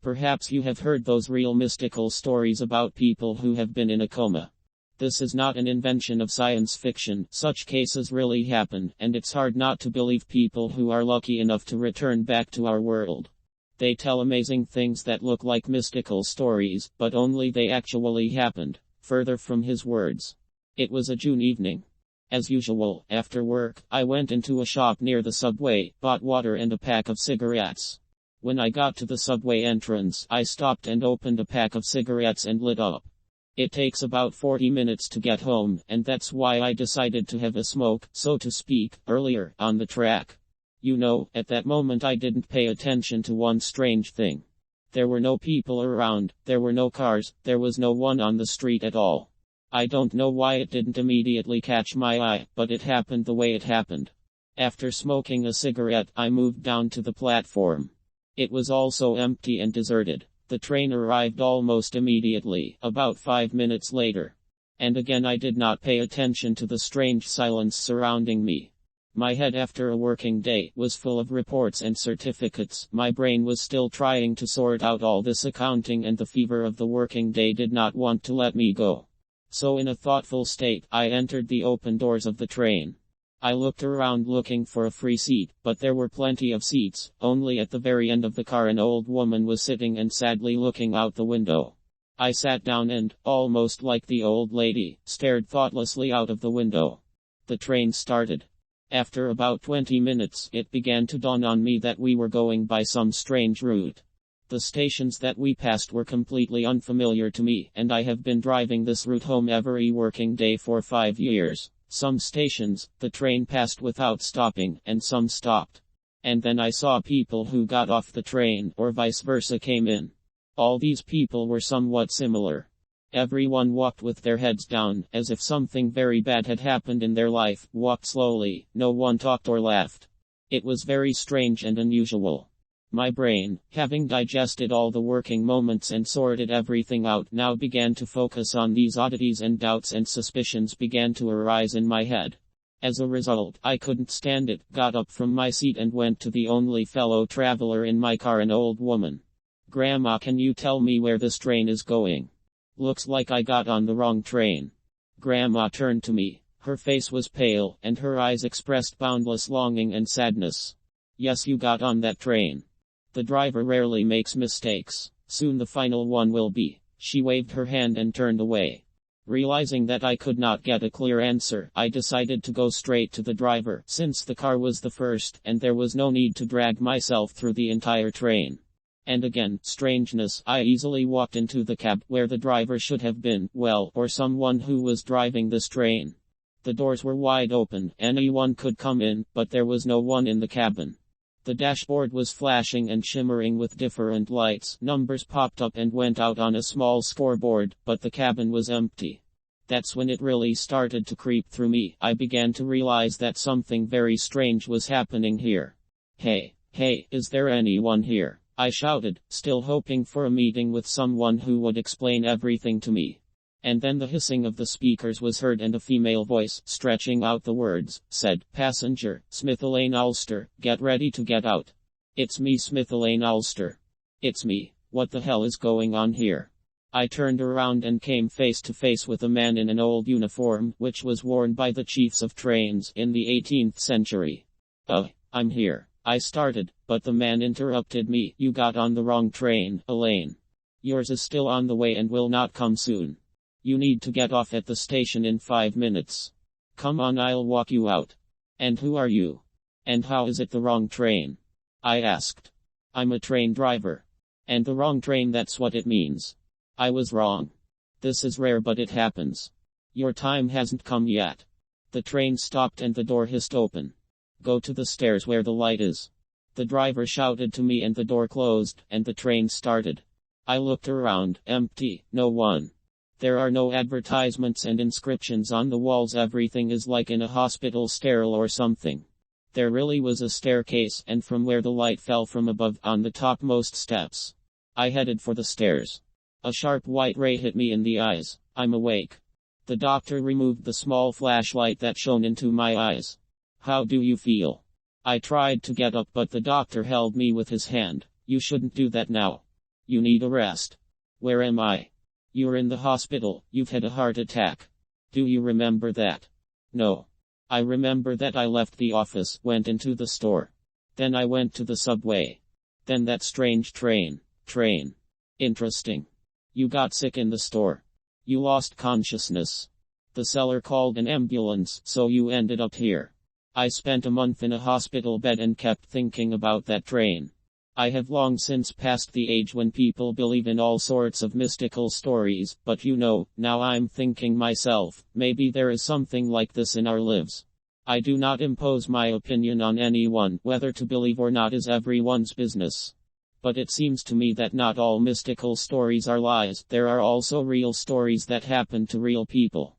Perhaps you have heard those real mystical stories about people who have been in a coma. This is not an invention of science fiction, such cases really happen, and it's hard not to believe people who are lucky enough to return back to our world. They tell amazing things that look like mystical stories, but only they actually happened. Further from his words. It was a June evening. As usual, after work, I went into a shop near the subway, bought water and a pack of cigarettes. When I got to the subway entrance, I stopped and opened a pack of cigarettes and lit up. It takes about 40 minutes to get home, and that's why I decided to have a smoke, so to speak, earlier, on the track. You know, at that moment I didn't pay attention to one strange thing. There were no people around, there were no cars, there was no one on the street at all. I don't know why it didn't immediately catch my eye, but it happened the way it happened. After smoking a cigarette, I moved down to the platform. It was also empty and deserted. The train arrived almost immediately, about 5 minutes later. And again I did not pay attention to the strange silence surrounding me. My head after a working day was full of reports and certificates. My brain was still trying to sort out all this accounting, and the fever of the working day did not want to let me go. So in a thoughtful state, I entered the open doors of the train. I looked around looking for a free seat, but there were plenty of seats. Only at the very end of the car an old woman was sitting and sadly looking out the window. I sat down and, almost like the old lady, stared thoughtlessly out of the window. The train started. After about 20 minutes, it began to dawn on me that we were going by some strange route. The stations that we passed were completely unfamiliar to me, and I have been driving this route home every working day for 5 years. Some stations, the train passed without stopping, and some stopped. And then I saw people who got off the train, or vice versa, came in. All these people were somewhat similar. Everyone walked with their heads down, as if something very bad had happened in their life, walked slowly, no one talked or laughed. It was very strange and unusual. My brain, having digested all the working moments and sorted everything out, now began to focus on these oddities, and doubts and suspicions began to arise in my head. As a result, I couldn't stand it, got up from my seat and went to the only fellow traveler in my car, an old woman. "Grandma, can you tell me where this train is going? Looks like I got on the wrong train." Grandma turned to me. Her face was pale, and her eyes expressed boundless longing and sadness. "Yes, you got on that train. The driver rarely makes mistakes. Soon the final one will be." She waved her hand and turned away. Realizing that I could not get a clear answer, I decided to go straight to the driver, since the car was the first, and there was no need to drag myself through the entire train. And again, strangeness, I easily walked into the cab, where the driver should have been, well, or someone who was driving this train. The doors were wide open, anyone could come in, but there was no one in the cabin. The dashboard was flashing and shimmering with different lights. Numbers popped up and went out on a small scoreboard, but the cabin was empty. That's when it really started to creep through me. I began to realize that something very strange was happening here. Hey, is there anyone here?" I shouted, still hoping for a meeting with someone who would explain everything to me. And then the hissing of the speakers was heard, and a female voice, stretching out the words, said, "Passenger, Smith Elaine Ulster, get ready to get out." "It's me, Smith Elaine Ulster. It's me. What the hell is going on here?" I turned around and came face to face with a man in an old uniform, which was worn by the chiefs of trains in the 18th century. I'm here," I started, but the man interrupted me. "You got on the wrong train, Elaine. Yours is still on the way and will not come soon. You need to get off at the station in 5 minutes. Come on, I'll walk you out." "And who are you? And how is it the wrong train?" I asked. "I'm a train driver." "And the wrong train, that's what it means." I was wrong. This is rare, but it happens. Your time hasn't come yet. The train stopped and the door hissed open. "Go to the stairs where the light is." The driver shouted to me and the door closed, and the train started. I looked around, empty, no one. There are no advertisements and inscriptions on the walls. Everything is like in a hospital, sterile or something. There really was a staircase, and from where the light fell from above, on the topmost steps. I headed for the stairs. A sharp white ray hit me in the eyes. I'm awake. The doctor removed the small flashlight that shone into my eyes. "How do you feel?" I tried to get up, but the doctor held me with his hand. "You shouldn't do that now. You need a rest. Where am I? You're in the hospital, you've had a heart attack. Do you remember that? No. I remember that I left the office, went into the store. Then I went to the subway. Then that strange train. Interesting. You got sick in the store. You lost consciousness. The seller called an ambulance, so you ended up here. I spent a month in a hospital bed and kept thinking about that train. I have long since passed the age when people believe in all sorts of mystical stories, but now I'm thinking myself, maybe there is something like this in our lives. I do not impose my opinion on anyone, whether to believe or not is everyone's business. But it seems to me that not all mystical stories are lies, there are also real stories that happen to real people.